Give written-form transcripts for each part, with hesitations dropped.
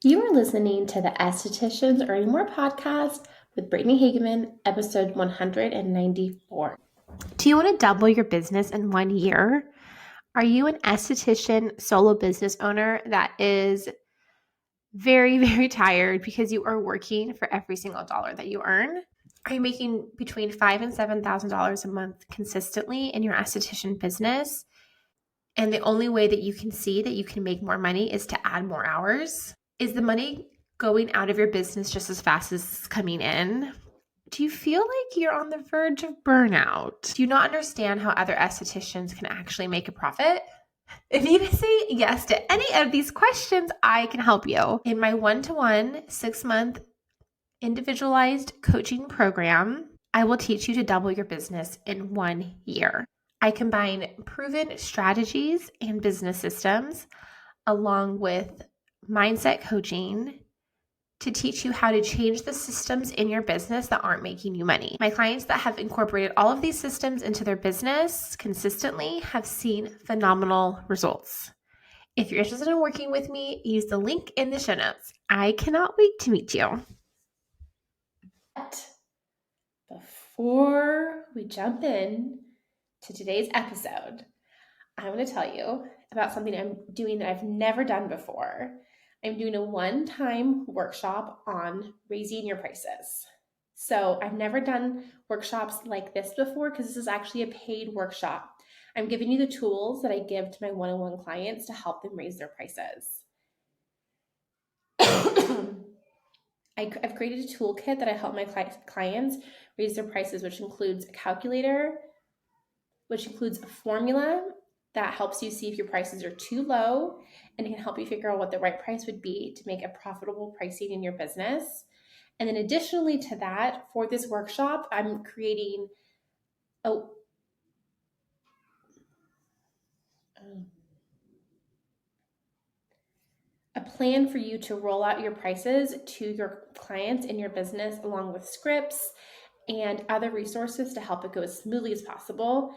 You are listening to the Estheticians Earning More podcast with Brittany Hageman, episode 194. Do you want to double your business in 1 year? Are you an esthetician solo business owner that is very, very tired because you are working for every single dollar that you earn? Are you making between $5,000 and $7,000 a month consistently in your esthetician business? And the only way that you can see that you can make more money is to add more hours? Is the money going out of your business just as fast as it's coming in? Do you feel like you're on the verge of burnout? Do you not understand how other estheticians can actually make a profit? If you say yes to any of these questions, I can help you. In my one-to-one 6-month individualized coaching program, I will teach you to double your business in 1 year. I combine proven strategies and business systems along with mindset coaching to teach you how to change the systems in your business that aren't making you money. My clients that have incorporated all of these systems into their business consistently have seen phenomenal results. If you're interested in working with me, use the link in the show notes. I cannot wait to meet you. But before we jump in to today's episode, I want to tell you about something I'm doing that I've never done before. I'm doing a one-time workshop on raising your prices. So I've never done workshops like this before because this is actually a paid workshop. I'm giving you the tools that I give to my one-on-one clients to help them raise their prices. I've created a toolkit that I help my clients raise their prices, which includes a calculator, which includes a formula that helps you see if your prices are too low, and it can help you figure out what the right price would be to make a profitable pricing in your business. And then additionally to that, for this workshop, I'm creating a plan for you to roll out your prices to your clients in your business, along with scripts and other resources to help it go as smoothly as possible.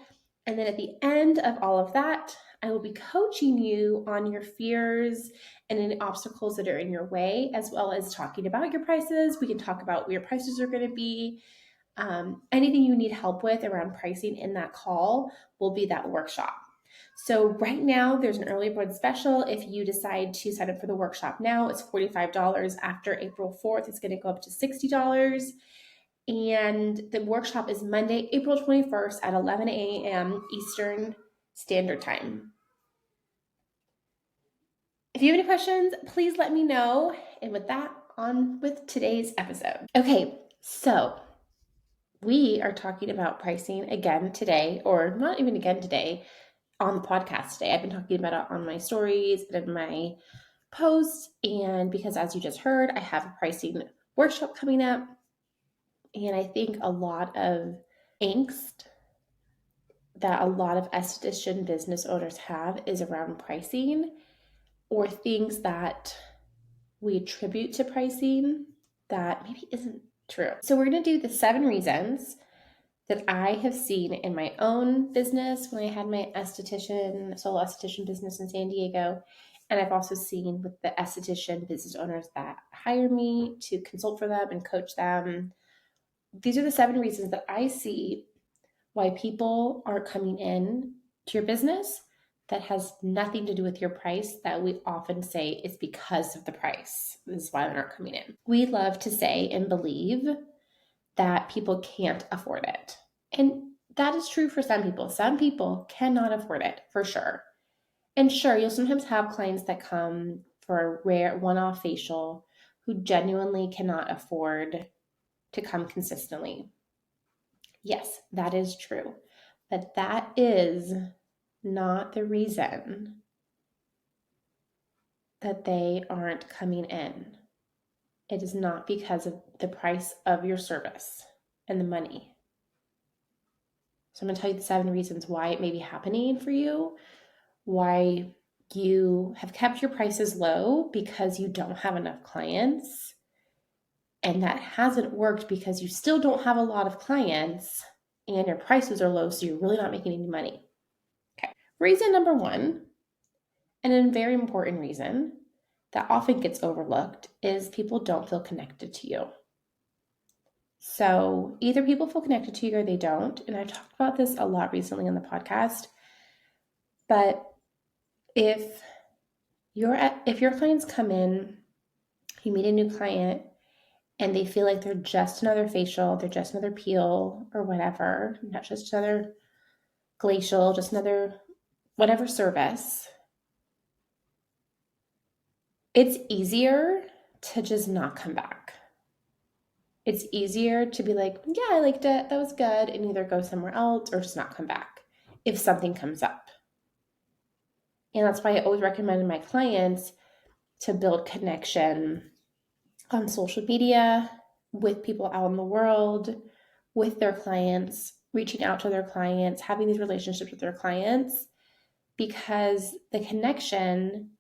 And then at the end of all of that, I will be coaching you on your fears and any obstacles that are in your way, as well as talking about your prices. We can talk about where your prices are going to be. Anything you need help with around pricing in that call will be that workshop. So right now, there's an early bird special. If you decide to sign up for the workshop now, it's $45. After April 4th, it's going to go up to $60. And the workshop is Monday, April 21st at 11 a.m. Eastern Standard Time. If you have any questions, please let me know. And with that, on with today's episode. Okay, so we are talking about pricing again today, or not even again today, on the podcast today. I've been talking about it on my stories and in my posts. And because as you just heard, I have a pricing workshop coming up. And I think a lot of angst that a lot of esthetician business owners have is around pricing, or things that we attribute to pricing that maybe isn't true. So we're going to do the 7 reasons that I have seen in my own business when I had my solo esthetician business in San Diego. And I've also seen with the esthetician business owners that hire me to consult for them and coach them. These are the 7 reasons that I see why people aren't coming in to your business that has nothing to do with your price, that we often say it's because of the price. This is why they're not coming in. We love to say and believe that people can't afford it. And that is true for some people. Some people cannot afford it, for sure. And sure, you'll sometimes have clients that come for a rare one-off facial who genuinely cannot afford to come consistently. Yes, that is true. But that is not the reason that they aren't coming in. It is not because of the price of your service and the money. So I'm going to tell you the 7 reasons why it may be happening for you, why you have kept your prices low because you don't have enough clients, and that hasn't worked because you still don't have a lot of clients and your prices are low, so you're really not making any money. Okay. Reason number 1, and a very important reason, that often gets overlooked is people don't feel connected to you. So either people feel connected to you or they don't. And I've talked about this a lot recently on the podcast. But if your clients come in, you meet a new client, and they feel like they're just another facial, they're just another peel or whatever, not just another glacial, just another whatever service, it's easier to just not come back. It's easier to be like, yeah, I liked it, that was good, and either go somewhere else or just not come back if something comes up. And that's why I always recommend my clients to build connection on social media, with people out in the world, with their clients, reaching out to their clients, having these relationships with their clients, because the connection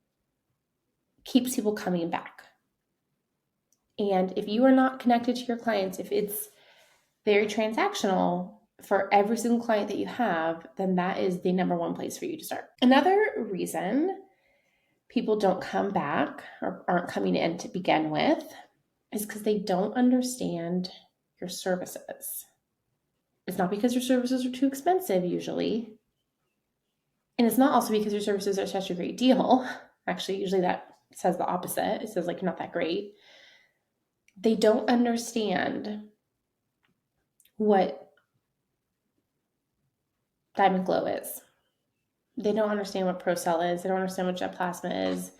keeps people coming back. And if you are not connected to your clients, if it's very transactional for every single client that you have, then that is the number one place for you to start. Another reason people don't come back or aren't coming in to begin with is because they don't understand your services. It's not because your services are too expensive usually. And it's not also because your services are such a great deal. Actually, usually that says the opposite. It says like you're not that great. They don't understand what Diamond Glow is. They don't understand what ProCell is. They don't understand what Jet Plasma is.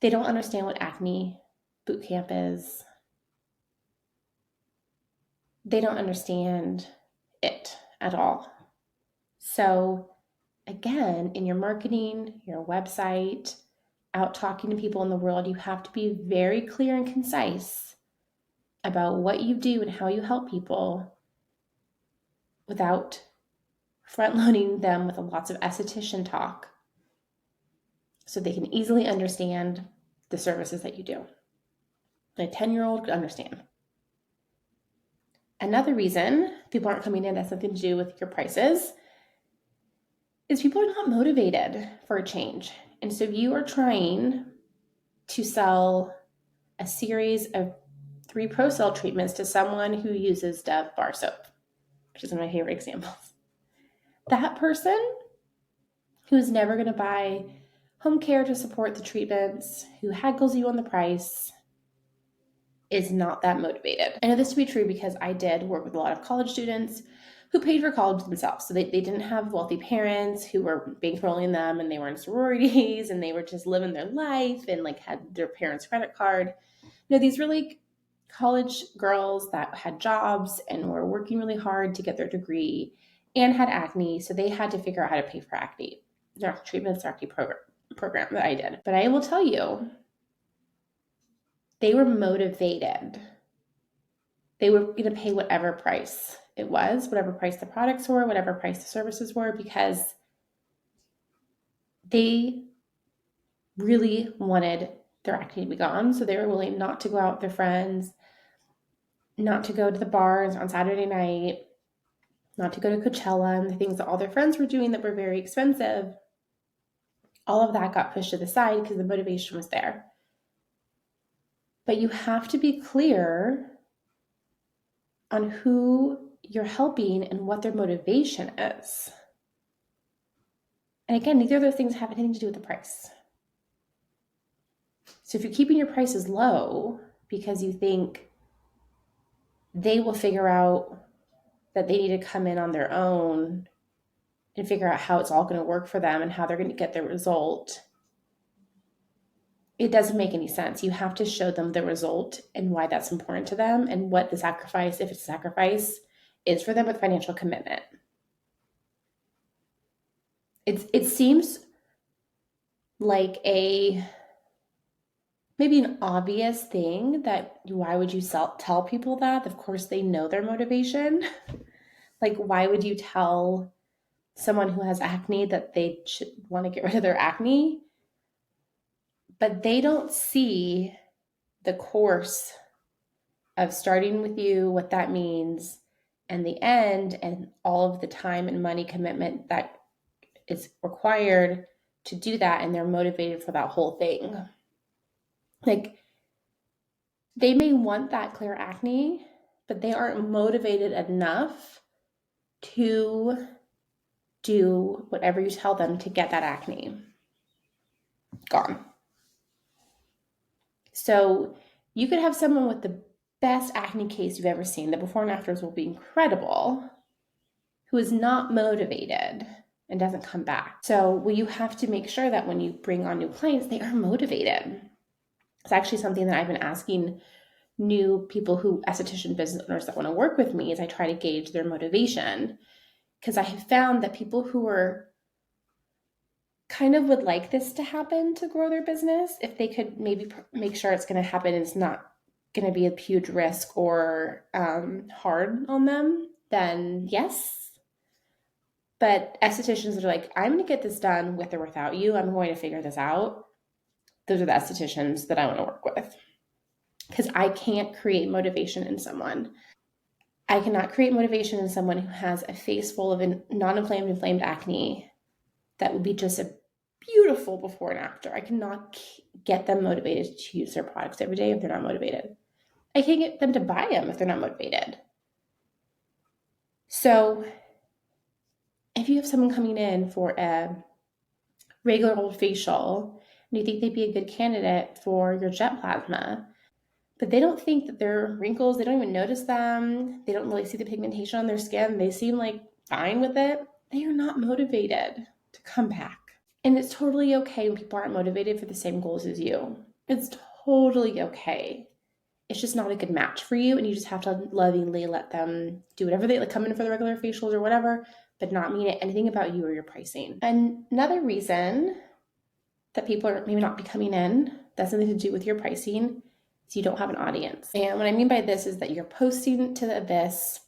They don't understand what Acne Bootcamp is. They don't understand it at all. So again, in your marketing, your website, out talking to people in the world, you have to be very clear and concise about what you do and how you help people without front loading them with lots of esthetician talk so they can easily understand the services that you do. A 10-year-old could understand. Another reason people aren't coming in has something to do with your prices is people are not motivated for a change. And so you are trying to sell a series of 3 ProCell treatments to someone who uses Dove bar soap, which is one of my favorite examples. That person who's never going to buy home care to support the treatments, who haggles you on the price, is not that motivated. I know this to be true because I did work with a lot of college students who paid for college themselves. So they didn't have wealthy parents who were bankrolling them, and they were in sororities and they were just living their life and like had their parents' credit card. These were like college girls that had jobs and were working really hard to get their degree and had acne. So they had to figure out how to pay for acne. Their acne treatments, their acne program that I did. But I will tell you, they were motivated. They were going to pay whatever price it was, whatever price the products were, whatever price the services were, because they really wanted their acne to be gone. So they were willing not to go out with their friends, not to go to the bars on Saturday night, not to go to Coachella and the things that all their friends were doing that were very expensive. All of that got pushed to the side because the motivation was there. But you have to be clear on who you're helping and what their motivation is. And again, neither of those things have anything to do with the price. So if you're keeping your prices low because you think they will figure out that they need to come in on their own and figure out how it's all going to work for them and how they're going to get their result, it doesn't make any sense. You have to show them the result and why that's important to them and what the sacrifice, if it's a sacrifice, is for them with financial commitment. It seems like maybe an obvious thing that why would you tell people that? Of course, they know their motivation. Like, why would you tell someone who has acne that they should want to get rid of their acne? But they don't see the course of starting with you, what that means, and the end, and all of the time and money commitment that is required to do that, and they're motivated for that whole thing. Like, they may want that clear acne, but they aren't motivated enough to do whatever you tell them to get that acne gone. So you could have someone with the best acne case you've ever seen. The before and afters will be incredible, who is not motivated and doesn't come back. So well, you have to make sure that when you bring on new clients, they are motivated. It's actually something that I've been asking new people who, esthetician business owners that want to work with me, is I try to gauge their motivation. Because I have found that people who are kind of would like this to happen to grow their business, if they could maybe make sure it's going to happen and it's not going to be a huge risk or hard on them, then yes. But estheticians that are like, I'm going to get this done with or without you, I'm going to figure this out, those are the estheticians that I want to work with. Because I can't create motivation in someone. I cannot create motivation in someone who has a face full of non-inflamed, inflamed acne that would be just a beautiful before and after. I cannot get them motivated to use their products every day if they're not motivated. I can't get them to buy them if they're not motivated. So if you have someone coming in for a regular old facial and you think they'd be a good candidate for your jet plasma, but they don't think that they're wrinkles, they don't even notice them, they don't really see the pigmentation on their skin, they seem like fine with it, they are not motivated to come back. And it's totally okay when people aren't motivated for the same goals as you. It's totally okay. It's just not a good match for you, and you just have to lovingly let them do whatever they like, come in for the regular facials or whatever, but not mean anything about you or your pricing. And another reason that people are maybe not be coming in, that's something to do with your pricing, is you don't have an audience. And what I mean by this is that you're posting to the abyss.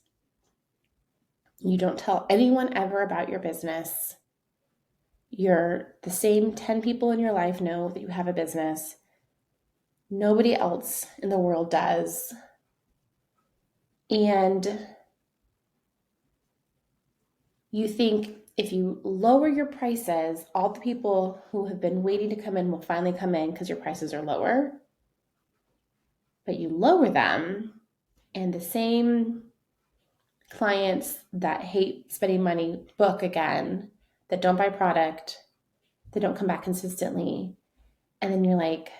You don't tell anyone ever about your business. You're the same 10 people in your life know that you have a business. Nobody else in the world does. And you think if you lower your prices, all the people who have been waiting to come in will finally come in because your prices are lower. But you lower them, and the same clients that hate spending money book again, that don't buy product, that don't come back consistently. And then you're like,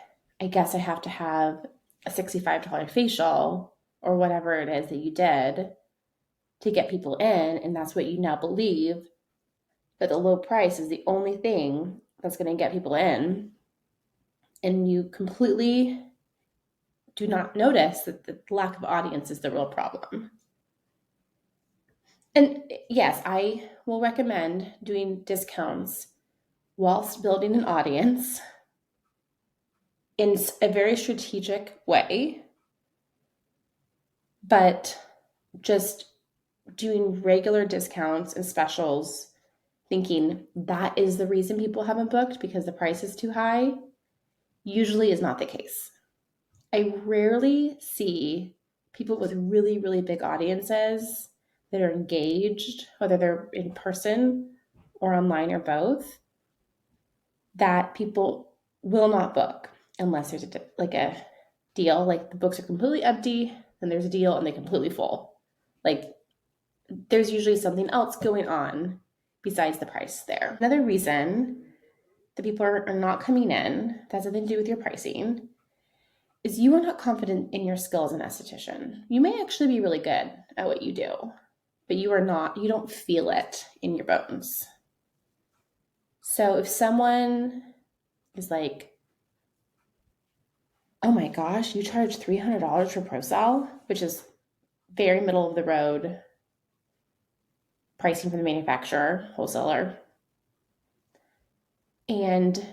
I guess I have to have a $65 facial or whatever it is that you did to get people in. And that's what you now believe, that the low price is the only thing that's going to get people in. And you completely do not notice that the lack of audience is the real problem. And yes, I will recommend doing discounts whilst building an audience in a very strategic way, but just doing regular discounts and specials, thinking that is the reason people haven't booked because the price is too high, usually is not the case. I rarely see people with really, really big audiences that are engaged, whether they're in person or online or both, that people will not book unless there's a deal, like the books are completely empty, then there's a deal and they're completely full. Like, there's usually something else going on besides the price there. Another reason that people are not coming in, that has nothing to do with your pricing, is you are not confident in your skills as an esthetician. You may actually be really good at what you do, but you don't feel it in your bones. So if someone is like, oh my gosh, you charge $300 for ProCell, which is very middle of the road pricing from the manufacturer, wholesaler, and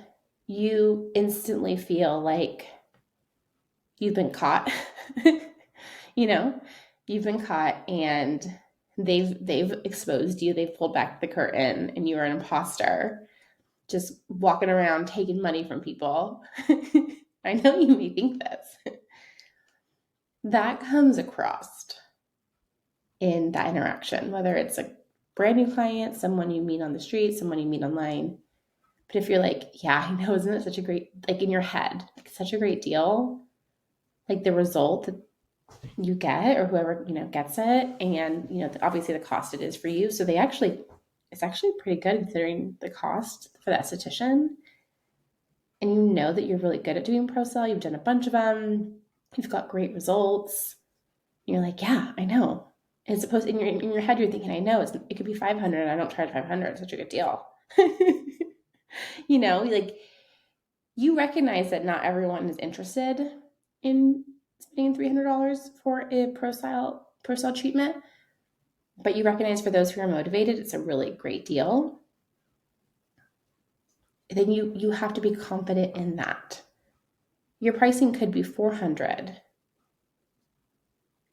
you instantly feel like you've been caught, you've been caught and they've exposed you, they've pulled back the curtain and you're an imposter, just walking around taking money from people. I know you may think this. That comes across in that interaction, whether it's a brand new client, someone you meet on the street, someone you meet online. But if you're like, yeah, I know, isn't it such a great, like in your head, like such a great deal, like the result that you get or whoever, gets it. And, obviously the cost it is for you. So it's actually pretty good considering the cost for the esthetician. And you know that you're really good at doing pro sale. You've done a bunch of them. You've got great results. You're like, yeah, I know. As opposed in your head, you're thinking, I know it could be 500 and I don't charge 500. It's such a good deal. Like you recognize that not everyone is interested in spending $300 for a pro style treatment, but you recognize for those who are motivated, it's a really great deal. Then you have to be confident in that. Your pricing could be $400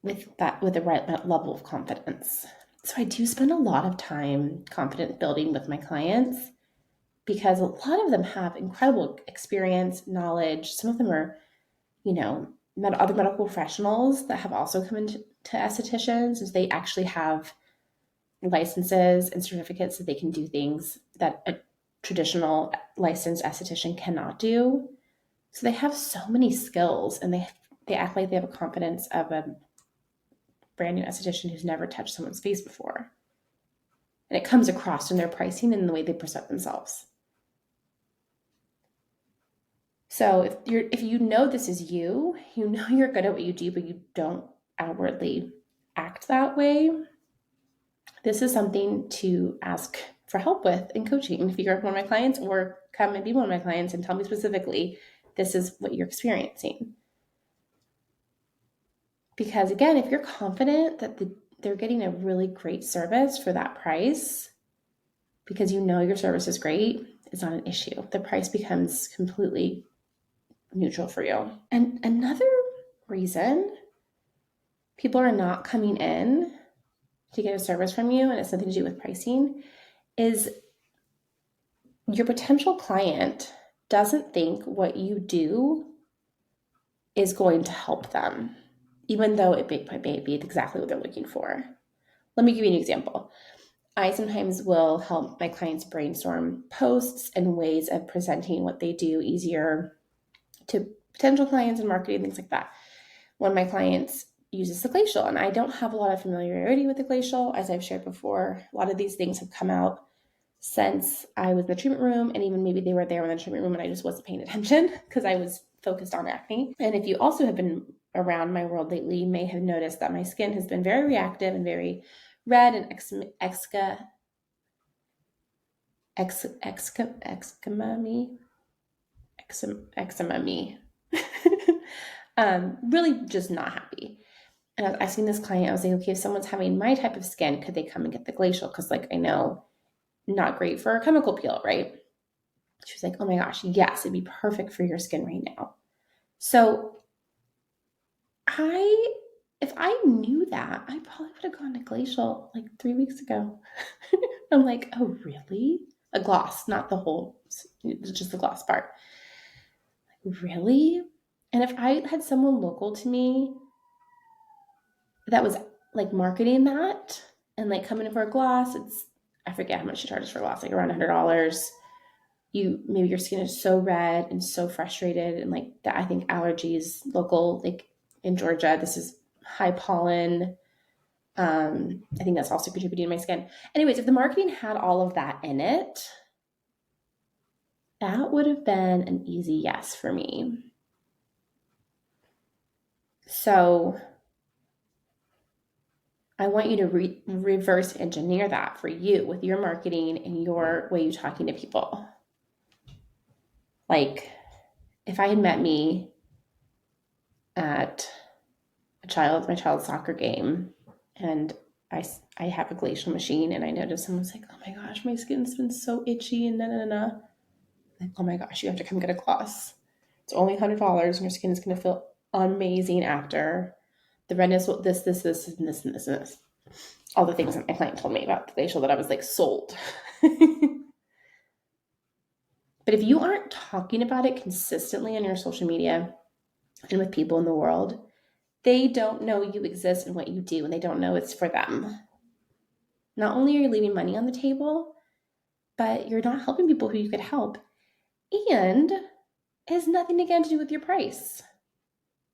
with the right level of confidence. So I do spend a lot of time confidence building with my clients because a lot of them have incredible experience, knowledge. Some of them are, other medical professionals that have also come into estheticians, as they actually have licenses and certificates that they can do things that a traditional licensed esthetician cannot do. So they have so many skills, and they act like they have a confidence of a brand new esthetician who's never touched someone's face before. And it comes across in their pricing and the way they present themselves. So if you know this is you, you're good at what you do, but you don't outwardly act that way, this is something to ask for help with in coaching. If you're one of my clients, or come and be one of my clients and tell me specifically, this is what you're experiencing. Because again, if you're confident that they're getting a really great service for that price, because your service is great, it's not an issue. The price becomes completely neutral for you. And another reason people are not coming in to get a service from you, and it's nothing to do with pricing, is your potential client doesn't think what you do is going to help them, even though it may be exactly what they're looking for. Let me give you an example. I sometimes will help my clients brainstorm posts and ways of presenting what they do easier to potential clients and marketing, things like that. One of my clients uses the glacial, and I don't have a lot of familiarity with the glacial. As I've shared before, a lot of these things have come out since I was in the treatment room, and even maybe they were there in the treatment room and I just wasn't paying attention because I was focused on acne. And if you also have been around my world lately, you may have noticed that my skin has been very reactive and very red and eczema really just not happy. And I was asking this client, I was like, okay, if someone's having my type of skin, could they come and get the glacial? Because I know not great for a chemical peel, right? She was like, oh my gosh, yes, it'd be perfect for your skin right now. So if I knew that, I probably would have gone to glacial 3 weeks ago. I'm like, oh, really? A gloss, not the whole, just the gloss part. Really? And if I had someone local to me that was marketing that and coming in for a gloss, I forget how much she charges for a gloss, around $100. Maybe your skin is so red and so frustrated, and that. I think allergies local, in Georgia, this is high pollen. I think that's also contributing to my skin. Anyways, if the marketing had all of that in it, that would have been an easy yes for me. So I want you to reverse engineer that for you with your marketing and your way you're talking to people. If I had met me at my child's soccer game, and I have a glacial machine, and I noticed someone's like, oh my gosh, my skin's been so itchy and oh my gosh, you have to come get a gloss. It's only $100 and your skin is going to feel amazing after. The redness will this, and this, and this. All the things that my client told me about the glacial that I was sold. But if you aren't talking about it consistently on your social media and with people in the world, they don't know you exist and what you do, and they don't know it's for them. Not only are you leaving money on the table, but you're not helping people who you could help. And it has nothing again to do with your price.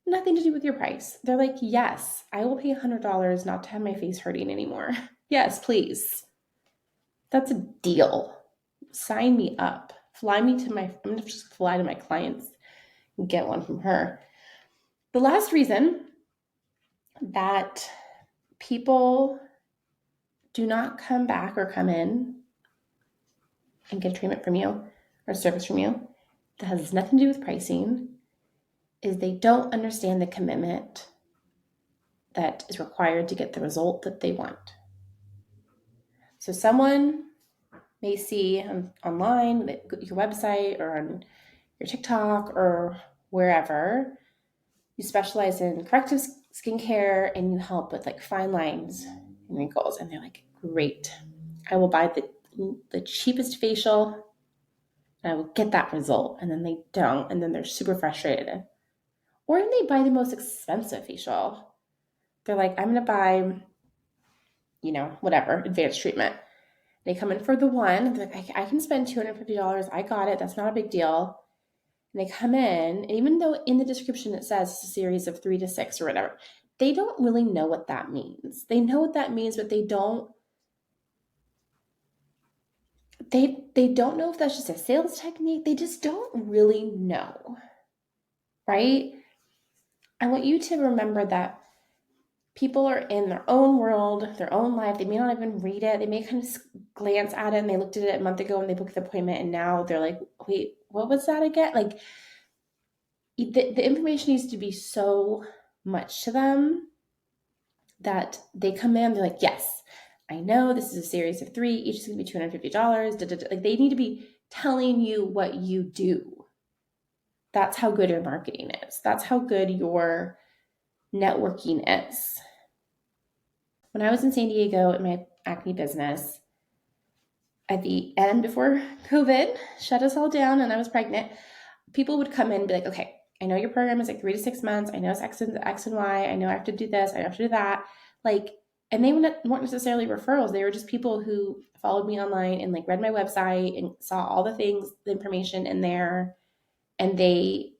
Nothing to do with your price. They're like, yes, I will pay $100 not to have my face hurting anymore. Yes, please. That's a deal. Sign me up. I'm going to just fly to my clients and get one from her. The last reason that people do not come back or come in and get treatment from you or service from you that has nothing to do with pricing is they don't understand the commitment that is required to get the result that they want. So someone may see online, your website or on your TikTok or wherever, you specialize in corrective skincare and you help with like fine lines and wrinkles. And they're like, great, I will buy the cheapest facial and I will get that result. And then they don't. And then they're super frustrated. Or even they buy the most expensive facial. They're like, I'm going to buy, whatever, advanced treatment. They come in for the one. They're like, I can spend $250. I got it. That's not a big deal. And they come in, and even though in the description it says it's a series of 3 to 6 or whatever, they don't really know what that means. They know what that means, but they don't know if that's just a sales technique. They just don't really know, right? I want you to remember that people are in their own world, their own life. They may not even read it. They may kind of glance at it and they looked at it a month ago and they booked the appointment and now they're like, wait, what was that again? Like the information needs to be so much to them that they come in, they're like, yes, I know this is a series of 3, each is going to be $250. Like they need to be telling you what you do. That's how good your marketing is. That's how good your networking is. When I was in San Diego in my acne business, at the end before COVID shut us all down and I was pregnant, people would come in and be like, okay, I know your program is like 3 to 6 months. I know it's X and Y. I know I have to do this. I have to do that. Like, and they weren't necessarily referrals. They were just people who followed me online and like read my website and saw all the things, the information in there. And they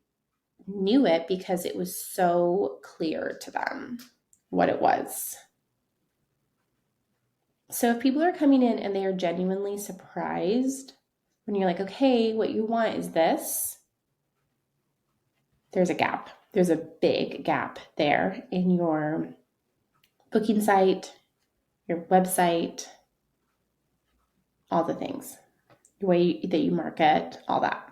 knew it because it was so clear to them what it was. So if people are coming in and they are genuinely surprised when you're like, okay, what you want is this, there's a gap. There's a big gap there in your booking site, your website, all the things, the way that you market, all that.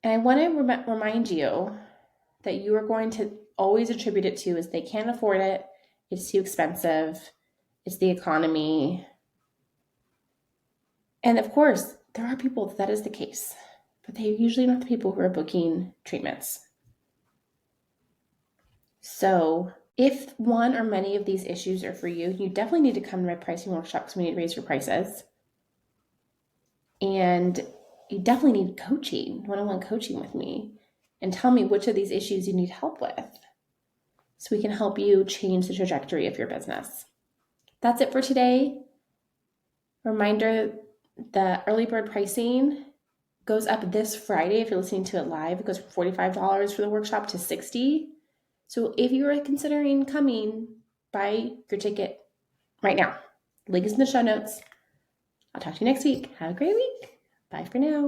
And I want to remind you that you are going to always attribute it to is they can't afford it, it's too expensive, it's the economy. And of course, there are people that is the case, but they're usually not the people who are booking treatments. So if one or many of these issues are for you, you definitely need to come to my pricing workshop because we need to raise your prices. And you definitely need coaching, one-on-one coaching with me, and tell me which of these issues you need help with so we can help you change the trajectory of your business. That's it for today. Reminder, the early bird pricing goes up this Friday. If you're listening to it live, it goes from $45 for the workshop to $60. So if you are considering coming, buy your ticket right now. Link is in the show notes. I'll talk to you next week. Have a great week. Bye for now.